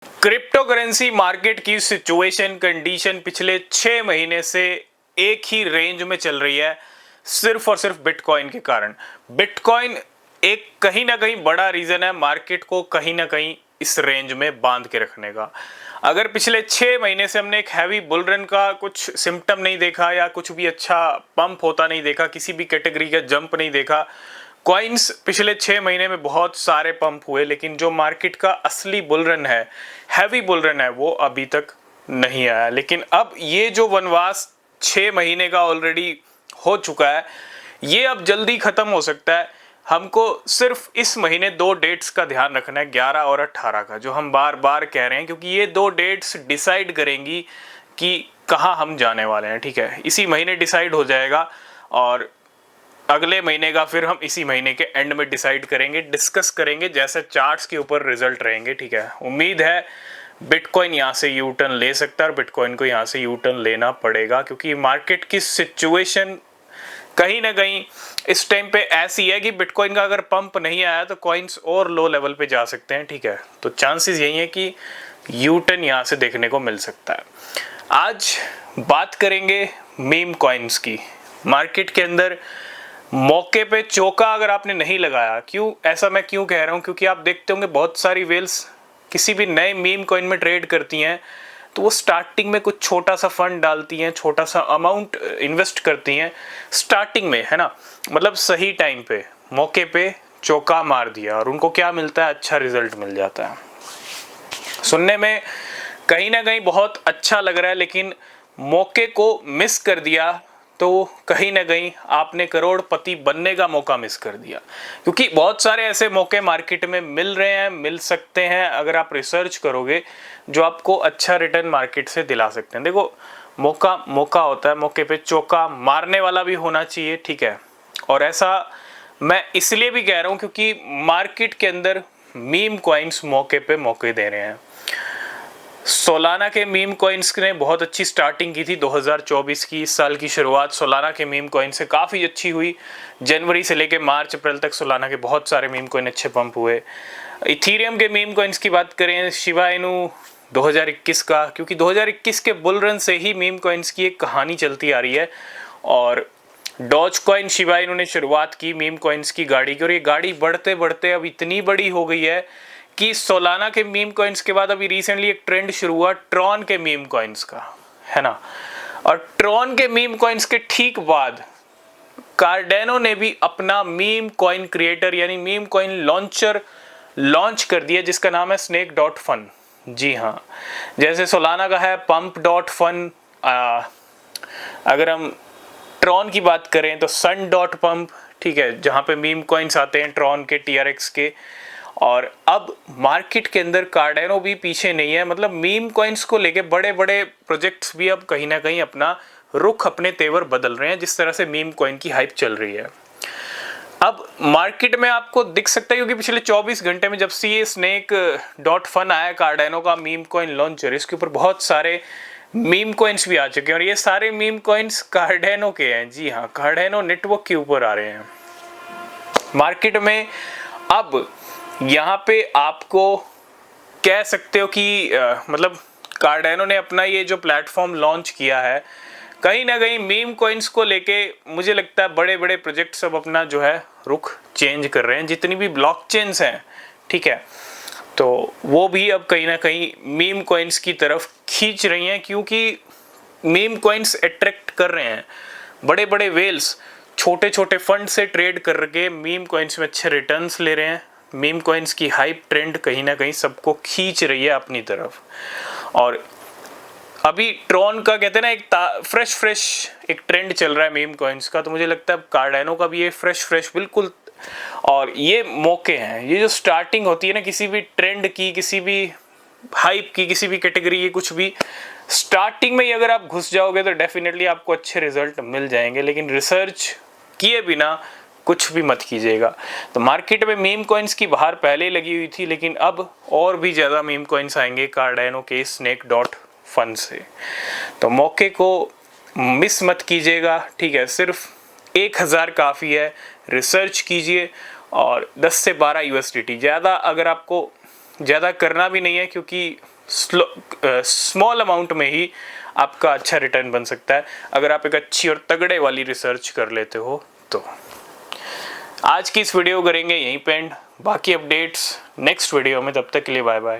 Crypto currency market की situation condition पिछले 6 महीने से एक ही रेंज में चल रही है, सिर्फ और सिर्फ बिटकॉइन के कारण। बिटकॉइन एक कहीं ना कहीं बड़ा रीजन है मार्केट को कहीं ना कहीं इस रेंज में बांध के रखने का। अगर पिछले 6 महीने से हमने एक हैवी बुल रन का कुछ सिम्टम नहीं देखा या कुछ भी अच्छा पंप होता नहीं देखा, किसी भी कैटेगरी का जंप नहीं देखा, कॉइन्स पिछले 6 महीने में बहुत सारे पंप हुए, लेकिन जो मार्केट का असली बुल रन है, हैवी बुल रन है, वो अभी तक नहीं आया। लेकिन अब ये जो वनवास 6 महीने का ऑलरेडी हो चुका है, ये अब जल्दी खत्म हो सकता है। हमको सिर्फ इस महीने 2 डेट्स का ध्यान रखना है, 11 और 18 का, जो हम बार बार कह रहे हैं, क्योंकि ये 2 डेट्स डिसाइड करेंगी कि कहाँ हम जाने वाले हैं। ठीक है, इसी महीने डिसाइड हो जाएगा और अगले महीने का फिर हम इसी महीने के एंड में डिसाइड करेंगे, डिस्कस करेंगे, जैसे चार्ट्स के ऊपर रिजल्ट रहेंगे। ठीक है, उम्मीद है बिटकॉइन यहाँ से यू टर्न ले सकता है और बिटकॉइन को यहाँ से यू टर्न लेना पड़ेगा, क्योंकि मार्केट की सिचुएशन कहीं ना कहीं इस टाइम पे ऐसी है कि बिटकॉइन का अगर पंप नहीं आया तो कॉइन्स और लो लेवल पे जा सकते हैं। ठीक है, तो चांसेस यही है कि यू टर्न यहाँ से देखने को मिल सकता है। आज बात करेंगे मीम कॉइन्स की। मार्केट के अंदर मौके पे चौका अगर आपने नहीं लगाया, क्यों ऐसा मैं क्यों कह रहा हूँ, क्योंकि आप देखते होंगे बहुत सारी वेल्स किसी भी नए मीम कॉइन में ट्रेड करती हैं, तो वो स्टार्टिंग में कुछ छोटा सा फंड डालती हैं, छोटा सा अमाउंट इन्वेस्ट करती हैं स्टार्टिंग में, है ना, मतलब सही टाइम पे मौके पे चौका मार दिया और उनको क्या मिलता है, अच्छा रिजल्ट मिल जाता है। सुनने में कहीं ना कहीं बहुत अच्छा लग रहा है, लेकिन मौके को मिस कर दिया तो कहीं ना कहीं आपने करोड़पति बनने का मौका मिस कर दिया, क्योंकि बहुत सारे ऐसे मौके मार्केट में मिल रहे हैं, मिल सकते हैं अगर आप रिसर्च करोगे, जो आपको अच्छा रिटर्न मार्केट से दिला सकते हैं। देखो, मौका मौका होता है, मौके पे चौका मारने वाला भी होना चाहिए। ठीक है, और ऐसा मैं इसलिए भी कह रहा हूँ क्योंकि मार्केट के अंदर मीम कॉइन्स मौके पे मौके दे रहे हैं। सोलाना के मीम कॉइन्स ने बहुत अच्छी स्टार्टिंग की थी 2024 की। इस साल की शुरुआत सोलाना के मीम कॉइन से काफ़ी अच्छी हुई। जनवरी से लेके मार्च अप्रैल तक सोलाना के बहुत सारे मीम कॉइन अच्छे पंप हुए। इथीरियम के मीम कॉइन्स की बात करें, शिबा इनू 2021 का, क्योंकि 2021 के बुल रन से ही मीम कॉइन्स की एक कहानी चलती आ रही है और डॉज कॉइन शिबा इनू ने शुरुआत की मीम कॉइन्स की गाड़ी की, और ये गाड़ी बढ़ते बढ़ते अब इतनी बड़ी हो गई है कि सोलाना के मीम कॉइन्स के बाद अभी रिसेंटली एक ट्रेंड शुरू हुआ ट्रॉन के मीम कॉइन्स का, है ना, और ट्रॉन के मीम कॉइन्स के ठीक बाद कार्डेनो ने भी अपना मीम कॉइन क्रिएटर यानी मीम कॉइन लॉन्चर लॉन्च कर दिया, जिसका नाम है स्नेक डॉट फन। जी हाँ, जैसे सोलाना का है पंप डॉट फन, अगर हम ट्रॉन की बात करें तो सन डॉट पंप। ठीक है, जहाँ पे मीम कॉइन्स आते हैं ट्रॉन के, TRX के। और अब मार्केट के अंदर कार्डेनो भी पीछे नहीं है, मतलब मीम कॉइन्स को लेके बड़े बड़े प्रोजेक्ट्स भी अब कहीं ना कहीं अपना रुख, अपने तेवर बदल रहे हैं, जिस तरह से मीम कॉइन की हाइप चल रही है। अब मार्केट में आपको दिख सकता है, क्योंकि पिछले 24 घंटे में जब से ये स्नेक डॉट फन आया, कार्डेनो का मीम कॉइन लॉन्चर, इसके ऊपर बहुत सारे मीम कॉइन्स भी आ चुके हैं और ये सारे मीम कॉइन्स कार्डेनो के हैं। जी हाँ, कार्डेनो नेटवर्क के ऊपर आ रहे हैं मार्केट में। अब यहाँ पे आपको कह सकते हो कि मतलब कार्डेनो ने अपना ये जो प्लेटफॉर्म लॉन्च किया है, कहीं ना कहीं मीम कॉइन्स को लेके मुझे लगता है बड़े बड़े प्रोजेक्ट सब अपना जो है रुख चेंज कर रहे हैं। जितनी भी ब्लॉकचेन्स हैं, ठीक है, तो वो भी अब कहीं ना कहीं मीम कॉइन्स की तरफ खींच रही हैं, क्योंकि मीम कॉइन्स अट्रैक्ट कर रहे हैं बड़े बड़े वेल्स, छोटे छोटे फंड से ट्रेड करके मीम कॉइन्स में अच्छे रिटर्न्स ले रहे हैं। मीम कॉइन्स की हाइप ट्रेंड कहीं ना कहीं सबको खींच रही है अपनी तरफ। और अभी ट्रॉन का कहते हैं ना, एक फ्रेश एक ट्रेंड चल रहा है मीम कॉइन्स का, तो मुझे लगता है कार्डेनो का भी ये फ्रेश बिल्कुल। और ये मौके हैं, ये जो स्टार्टिंग होती है ना किसी भी ट्रेंड की, किसी भी हाइप की, किसी भी कैटेगरी की, कुछ भी स्टार्टिंग में ही अगर आप घुस जाओगे तो डेफिनेटली आपको अच्छे रिजल्ट मिल जाएंगे, लेकिन रिसर्च किए बिना कुछ भी मत कीजिएगा। तो मार्केट में मीम कॉइन्स की बाहर पहले लगी हुई थी, लेकिन अब और भी ज़्यादा मीम कॉइन्स आएंगे कार्डेनो के स्नेक डॉट फन से, तो मौके को मिस मत कीजिएगा। ठीक है, सिर्फ 1000 काफ़ी है, रिसर्च कीजिए और 10 से 12 USDT, ज़्यादा अगर आपको ज़्यादा करना भी नहीं है, क्योंकि स्मॉल अमाउंट में ही आपका अच्छा रिटर्न बन सकता है अगर आप एक अच्छी और तगड़े वाली रिसर्च कर लेते हो तो। आज की इस वीडियो करेंगे यहीं पे एंड, बाकी अपडेट्स नेक्स्ट वीडियो में, तब तक के लिए बाय बाय।